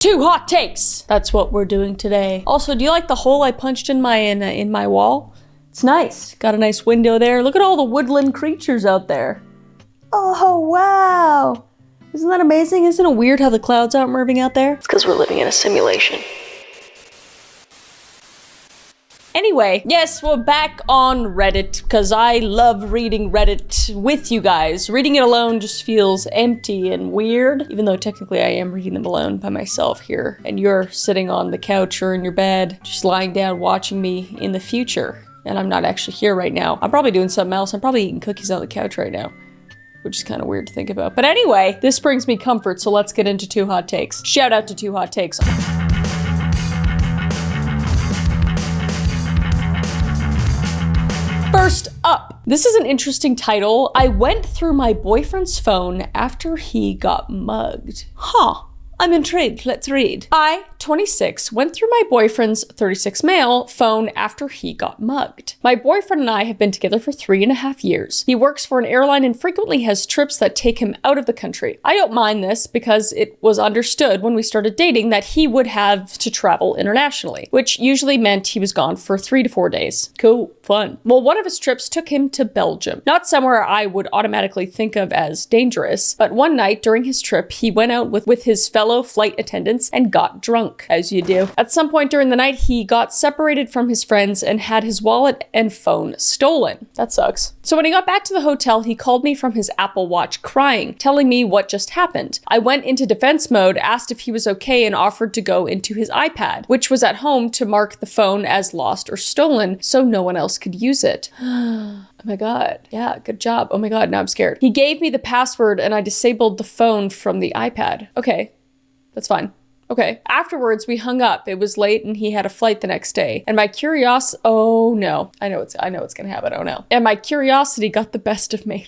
Two hot takes. That's what we're doing today. Also, do you like the hole I punched in my wall? It's nice. Got a nice window there. Look at all the woodland creatures out there. Oh, wow. Isn't that amazing? Isn't it weird how the clouds aren't moving out there? It's because we're living in a simulation. Anyway, yes, we're back on Reddit because I love reading Reddit with you guys. Reading it alone just feels empty and weird, even though technically I am reading them alone by myself here. And you're sitting on the couch or in your bed, just lying down watching me in the future. And I'm not actually here right now. I'm probably doing something else. I'm probably eating cookies on the couch right now, which is kind of weird to think about. But anyway, this brings me comfort, so let's get into two hot takes. Shout out to two hot takes. First up, this is an interesting title. I went through my boyfriend's phone after he got mugged. Huh. I'm intrigued. Let's read. I, 26, went through my boyfriend's 36 male phone after he got mugged. My boyfriend and I have been together for 3.5 years. He works for an airline and frequently has trips that take him out of the country. I don't mind this because it was understood when we started dating that he would have to travel internationally, which usually meant he was gone for 3 to 4 days. Cool, fun. Well, one of his trips took him to Belgium. Not somewhere I would automatically think of as dangerous, but one night during his trip, he went out with his fellow flight attendants and got drunk, as you do. At some point during the night, he got separated from his friends and had his wallet and phone stolen. That sucks. So when he got back to the hotel, he called me from his Apple Watch crying, telling me what just happened. I went into defense mode, asked if he was okay, and offered to go into his iPad, which was at home, to mark the phone as lost or stolen so no one else could use it. Oh my God. Yeah, good job. Oh my God, now I'm scared. He gave me the password and I disabled the phone from the iPad. Okay. That's fine. Okay. Afterwards, we hung up. It was late and he had a flight the next day. And my curiosity, oh no. I know it's gonna happen. Oh no. And my curiosity got the best of me.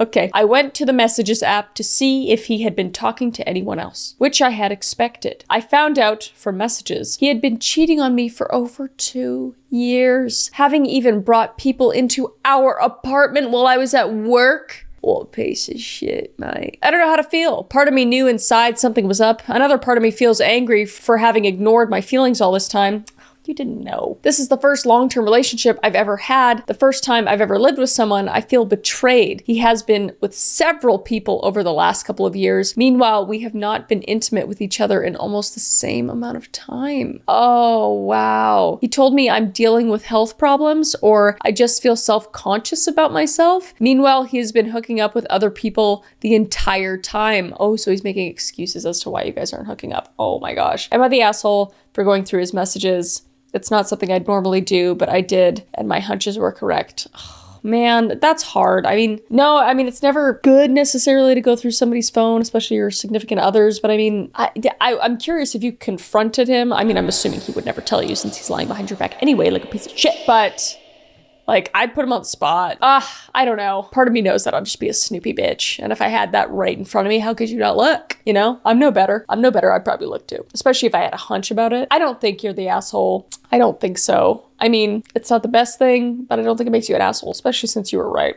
Okay. I went to the messages app to see if he had been talking to anyone else, which I had expected. I found out from messages he had been cheating on me for over 2 years, having even brought people into our apartment while I was at work. What a piece of shit, mate. I don't know how to feel. Part of me knew inside something was up. Another part of me feels angry for having ignored my feelings all this time. You didn't know. This is the first long-term relationship I've ever had. The first time I've ever lived with someone. I feel betrayed. He has been with several people over the last couple of years. Meanwhile, we have not been intimate with each other in almost the same amount of time. Oh, wow. He told me I'm dealing with health problems or I just feel self-conscious about myself. Meanwhile, he has been hooking up with other people the entire time. Oh, so he's making excuses as to why you guys aren't hooking up. Oh my gosh. Am I the asshole for going through his messages? It's not something I'd normally do, but I did, and my hunches were correct. Oh, man, that's hard. I mean, no, it's never good necessarily to go through somebody's phone, especially your significant others, but I mean, I'm curious if you confronted him. I mean, I'm assuming he would never tell you since he's lying behind your back anyway, like a piece of shit, but like, I'd put him on the spot. I don't know. Part of me knows that I'll just be a snoopy bitch. And if I had that right in front of me, how could you not look? You know? I'm no better. I'd probably look too. Especially if I had a hunch about it. I don't think you're the asshole. I don't think so. I mean, it's not the best thing, but I don't think it makes you an asshole, especially since you were right.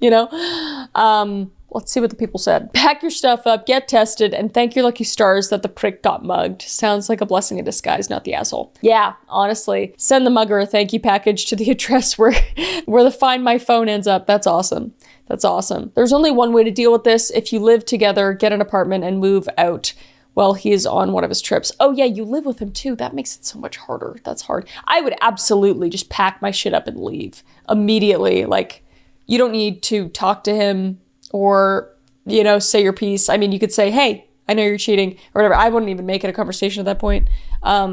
You know? Let's see what the people said. Pack your stuff up, get tested, and thank your lucky stars that the prick got mugged. Sounds like a blessing in disguise, not the asshole. Yeah, honestly. Send the mugger a thank you package to the address where the Find My Phone ends up. That's awesome. That's awesome. There's only one way to deal with this. If you live together, get an apartment and move out while he is on one of his trips. Oh yeah, you live with him too. That makes it so much harder. That's hard. I would absolutely just pack my shit up and leave immediately. Like, you don't need to talk to him or, you know, say your piece. I mean, you could say, hey, I know you're cheating or whatever. I wouldn't even make it a conversation at that point. I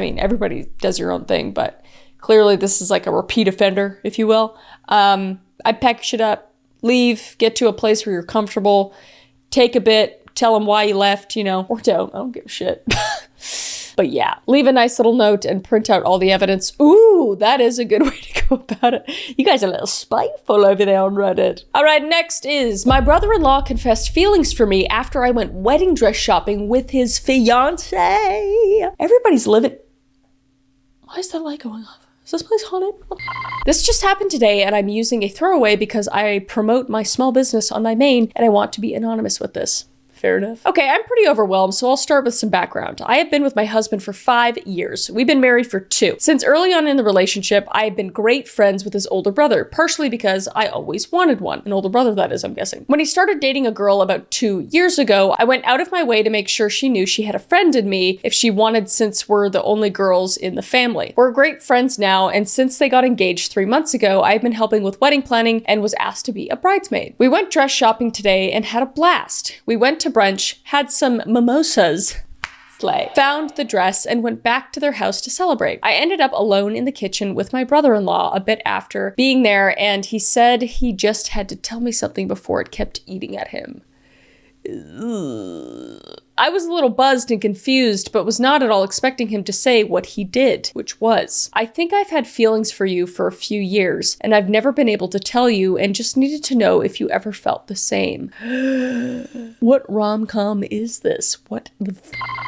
mean, everybody does your own thing, but clearly this is like a repeat offender, if you will. I'd pack shit up, leave, get to a place where you're comfortable, take a bit, tell him why you left, you know, or don't. I don't give a shit. But yeah, leave a nice little note and print out all the evidence. Ooh, that is a good way to go about it. You guys are a little spiteful over there on Reddit. All right, next is my brother-in-law confessed feelings for me after I went wedding dress shopping with his fiance. Everybody's living. Why is that light going off? Is this place haunted? This just happened today and I'm using a throwaway because I promote my small business on my main and I want to be anonymous with this. Fair enough. Okay, I'm pretty overwhelmed, so I'll start with some background. I have been with my husband for 5 years. We've been married for 2. Since early on in the relationship, I have been great friends with his older brother, partially because I always wanted one. An older brother, that is, I'm guessing. When he started dating a girl about 2 years ago, I went out of my way to make sure she knew she had a friend in me if she wanted, since we're the only girls in the family. We're great friends now, and since they got engaged 3 months ago, I've been helping with wedding planning and was asked to be a bridesmaid. We went dress shopping today and had a blast. We went to brunch, had some mimosas, slay, found the dress, and went back to their house to celebrate. I ended up alone in the kitchen with my brother-in-law a bit after being there, and he said he just had to tell me something before it kept eating at him. I was a little buzzed and confused, but was not at all expecting him to say what he did, which was, I think I've had feelings for you for a few years, and I've never been able to tell you, and just needed to know if you ever felt the same. What rom-com is this? What the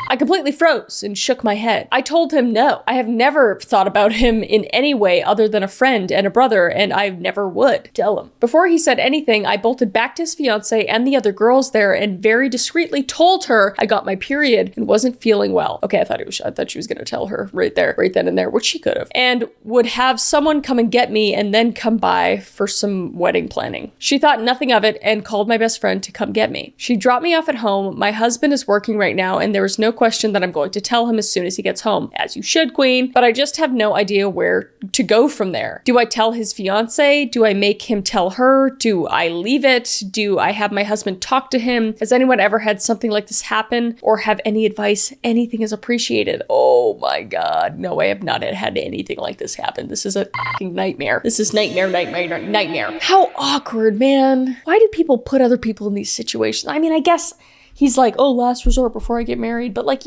I completely froze and shook my head. I told him no. I have never thought about him in any way other than a friend and a brother, and I never would tell him. Before he said anything, I bolted back to his fiance and the other girls there and very discreetly told her I got my period and wasn't feeling well. Okay, I thought she was gonna tell her right then and there, which she could have, and would have someone come and get me and then come by for some wedding planning. She thought nothing of it and called my best friend to come get me. She dropped me off at home. My husband is working right now, and there is no question that I'm going to tell him as soon as he gets home, as you should, queen, but I just have no idea where to go from there. Do I tell his fiance? Do I make him tell her? Do I leave it? Do I have my husband talk to him? Has anyone ever had something like this happen, or have any advice? Anything is appreciated. Oh my God. No, I have not had anything like this happen. This is a fucking nightmare. This is nightmare. How awkward, man. Why do people put other people in these situations? I mean, I guess he's like, oh, last resort before I get married. But like,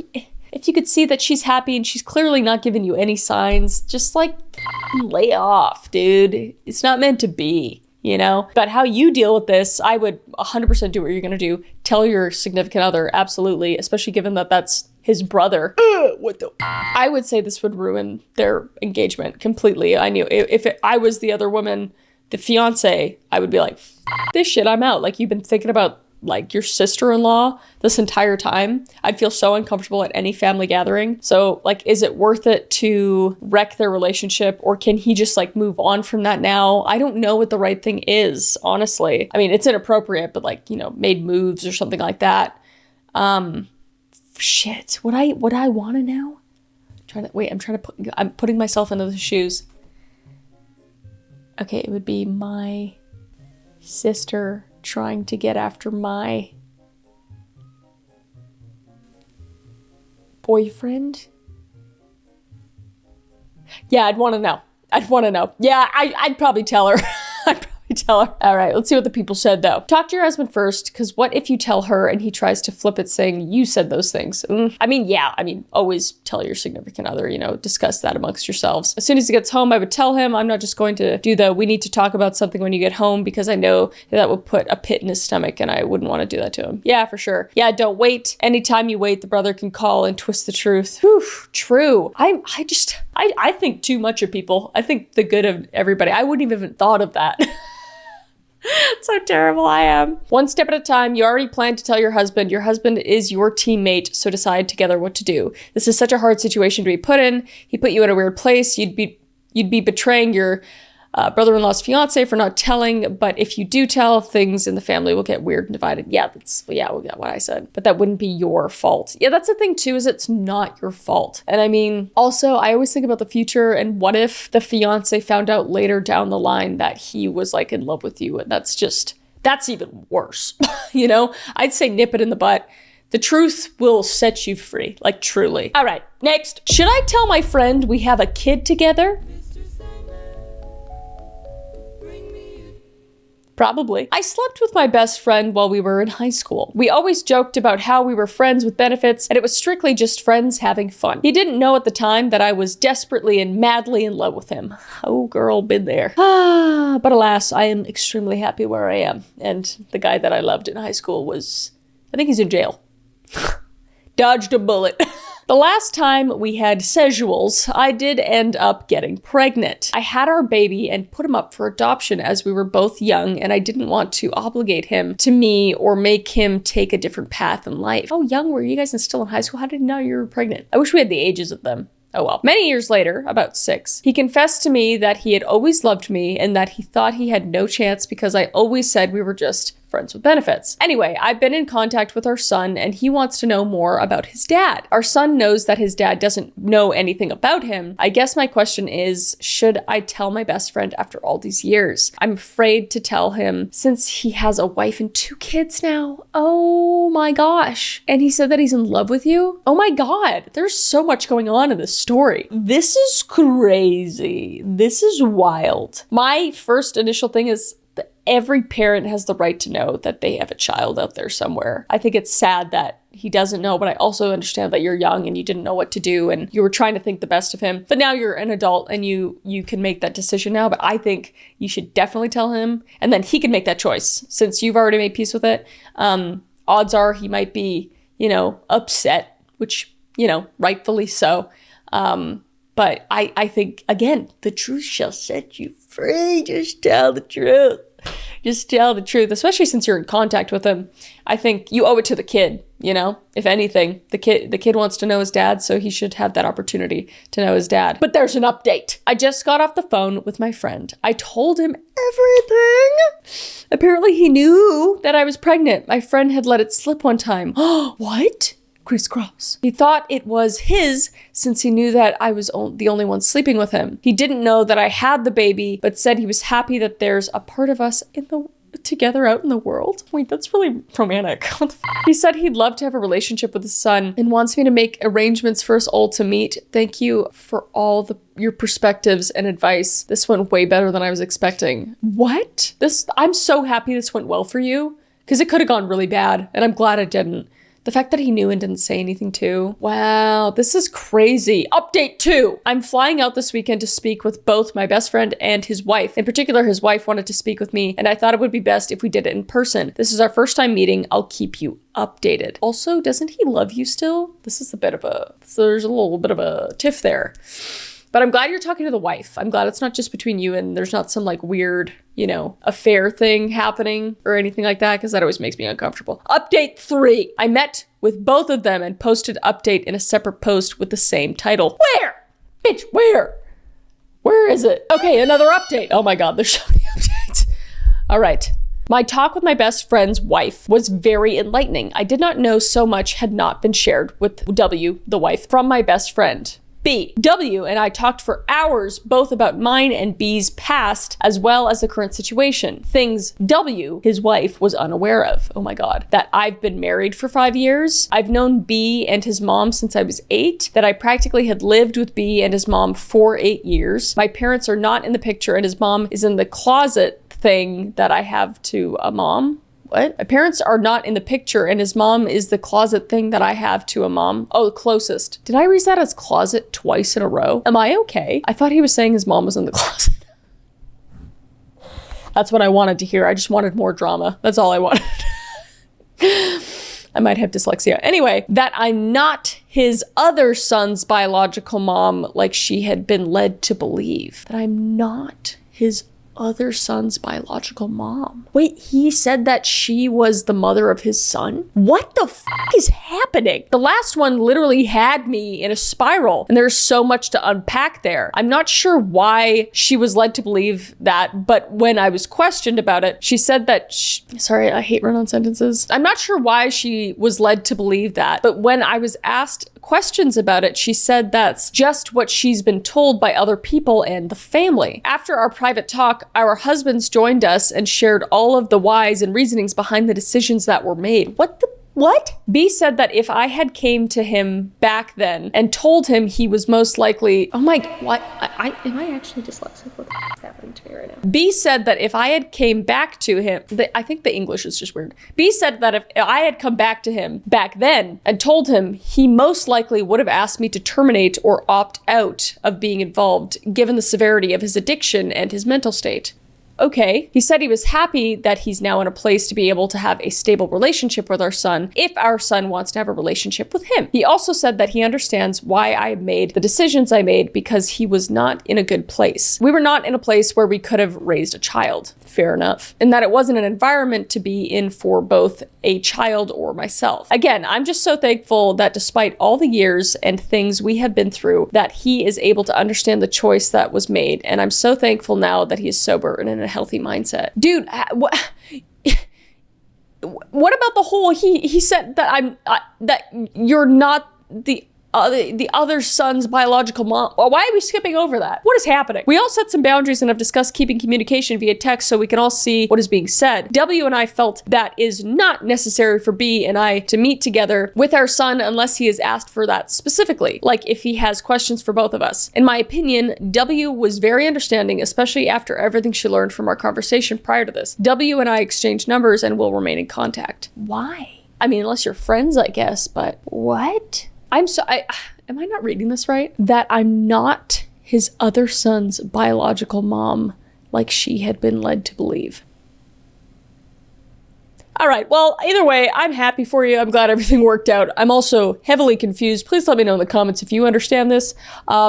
if you could see that she's happy and she's clearly not giving you any signs, just like lay off, dude. It's not meant to be. You know, but how you deal with this, I would 100% do what you're going to do. Tell your significant other, absolutely, especially given that that's his brother. I would say this would ruin their engagement completely. I knew if I was the other woman, the fiance, I would be like, this shit, I'm out. Like, you've been thinking about like your sister-in-law this entire time. I'd feel so uncomfortable at any family gathering. So like, is it worth it to wreck their relationship, or can he just like move on from that now? I don't know what the right thing is, honestly. I mean, it's inappropriate, but like, you know, made moves or something like that. Shit, what I want to know? I'm putting myself into the shoes. Okay, it would be my sister trying to get after my boyfriend. Yeah, I'd want to know. Yeah, I'd probably tell her. All right, let's see what the people said though. Talk to your husband first, because what if you tell her and he tries to flip it saying you said those things? I mean, always tell your significant other, you know, discuss that amongst yourselves. As soon as he gets home, I would tell him I'm not just going to do we need to talk about something when you get home, because I know that would put a pit in his stomach and I wouldn't want to do that to him. Yeah, for sure. Yeah, don't wait. Anytime you wait, the brother can call and twist the truth. Whew, true. I think too much of people. I think the good of everybody. I wouldn't even have thought of that. That's how terrible I am. One step at a time. You already planned to tell your husband. Your husband is your teammate, so decide together what to do. This is such a hard situation to be put in. He put you in a weird place. You'd be betraying your brother-in-law's fiance for not telling, but if you do tell, things in the family will get weird and divided. Yeah, we got what I said. But that wouldn't be your fault. Yeah, that's the thing too, is it's not your fault. And I mean, also, I always think about the future, and what if the fiance found out later down the line that he was like in love with you, and that's even worse. You know, I'd say nip it in the butt. The truth will set you free, like truly. All right, next. Should I tell my friend we have a kid together? Probably. I slept with my best friend while we were in high school. We always joked about how we were friends with benefits, and it was strictly just friends having fun. He didn't know at the time that I was desperately and madly in love with him. Oh, girl, been there. But alas, I am extremely happy where I am. And the guy that I loved in high school I think he's in jail. Dodged a bullet. The last time we had sexuals, I did end up getting pregnant. I had our baby and put him up for adoption as we were both young, and I didn't want to obligate him to me or make him take a different path in life. How young were you guys and still in high school? How did you know you were pregnant? I wish we had the ages of them. Oh well. Many years later, about 6, he confessed to me that he had always loved me and that he thought he had no chance because I always said we were just friends with benefits. Anyway, I've been in contact with our son and he wants to know more about his dad. Our son knows that his dad doesn't know anything about him. I guess my question is, should I tell my best friend after all these years? I'm afraid to tell him since he has a wife and 2 kids now. Oh my gosh. And he said that he's in love with you? Oh my God. There's so much going on in this story. This is crazy. This is wild. My first initial thing is every parent has the right to know that they have a child out there somewhere. I think it's sad that he doesn't know, but I also understand that you're young and you didn't know what to do and you were trying to think the best of him. But now you're an adult and you can make that decision now. But I think you should definitely tell him and then he can make that choice since you've already made peace with it. Odds are he might be, upset, which, rightfully so. But I think, again, the truth shall set you free. Just tell the truth. Just tell the truth, especially since you're in contact with him. I think you owe it to the kid, if anything. The kid wants to know his dad, so he should have that opportunity to know his dad. But there's an update. I just got off the phone with my friend. I told him everything. Apparently he knew that I was pregnant. My friend had let it slip one time. What? Crisscross. He thought it was his since he knew that I was the only one sleeping with him. He didn't know that I had the baby, but said he was happy that there's a part of us together out in the world. Wait, that's really romantic. What the He said he'd love to have a relationship with his son and wants me to make arrangements for us all to meet. Thank you for all your perspectives and advice. This went way better than I was expecting. What? I'm so happy this went well for you because it could have gone really bad and I'm glad it didn't. The fact that he knew and didn't say anything too. Wow, this is crazy. Update 2. I'm flying out this weekend to speak with both my best friend and his wife. In particular, his wife wanted to speak with me, and I thought it would be best if we did it in person. This is our first time meeting. I'll keep you updated. Also, doesn't he love you still? There's a little bit of a tiff there. But I'm glad you're talking to the wife. I'm glad it's not just between you and there's not some weird, affair thing happening or anything like that, because that always makes me uncomfortable. Update 3. I met with both of them and posted update in a separate post with the same title. Where? Bitch, where? Where is it? Okay, another update. Oh my God, there's so many updates. All right. My talk with my best friend's wife was very enlightening. I did not know so much had not been shared with W, the wife, from my best friend. B. W and I talked for hours both about mine and B's past as well as the current situation. Things W, his wife, was unaware of. Oh my God. That I've been married for 5 years. I've known B and his mom since I was 8. That I practically had lived with B and his mom for 8 years. My parents are not in the picture and his mom is in the closet thing that I have to a mom. What? My parents are not in the picture and his mom is the closet thing that I have to a mom. Oh, the closest. Did I read that as closet twice in a row? Am I okay? I thought he was saying his mom was in the closet. That's what I wanted to hear. I just wanted more drama. That's all I wanted. I might have dyslexia. Anyway, that I'm not his other son's biological mom like she had been led to believe. That I'm not his other son's biological mom. Wait, he said that she was the mother of his son? What the fuck is happening? The last one literally had me in a spiral and there's so much to unpack there. I'm not sure why she was led to believe that, but when I was questioned about it, she said that sorry, I hate run-on sentences. I'm not sure why she was led to believe that, but when I was asked questions about it, she said that's just what she's been told by other people and the family. After our private talk, our husbands joined us and shared all of the whys and reasonings behind the decisions that were made. What? B said that if I had came to him back then and told him he was most likely, oh my, what? Am I actually dyslexic? What the f is happening to me right now? B said that if I had came back to him, I think the English is just weird. B said that if I had come back to him back then and told him, he most likely would have asked me to terminate or opt out of being involved, given the severity of his addiction and his mental state. okay. He said he was happy that he's now in a place to be able to have a stable relationship with our son if our son wants to have a relationship with him. He also said that he understands why I made the decisions I made because he was not in a good place. We were not in a place where we could have raised a child. Fair enough. And that it wasn't an environment to be in for both a child or myself. Again, I'm just so thankful that despite all the years and things we have been through, that he is able to understand the choice that was made. And I'm so thankful now that he is sober and in a healthy mindset. Dude, what about the whole, he said that that you're not the other son's biological mom. Why are we skipping over that? What is happening? We all set some boundaries and have discussed keeping communication via text so we can all see what is being said. W and I felt that is not necessary for B and I to meet together with our son unless he has asked for that specifically, like if he has questions for both of us. In my opinion, W was very understanding, especially after everything she learned from our conversation prior to this. W and I exchanged numbers and will remain in contact. Why? I mean, unless you're friends, I guess, but what? Am I not reading this right? That I'm not his other son's biological mom, like she had been led to believe. All right, well, either way, I'm happy for you. I'm glad everything worked out. I'm also heavily confused. Please let me know in the comments if you understand this.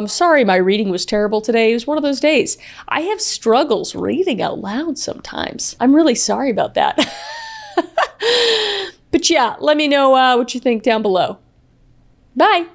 Sorry, my reading was terrible today. It was one of those days. I have struggles reading out loud sometimes. I'm really sorry about that. But yeah, let me know what you think down below. Bye.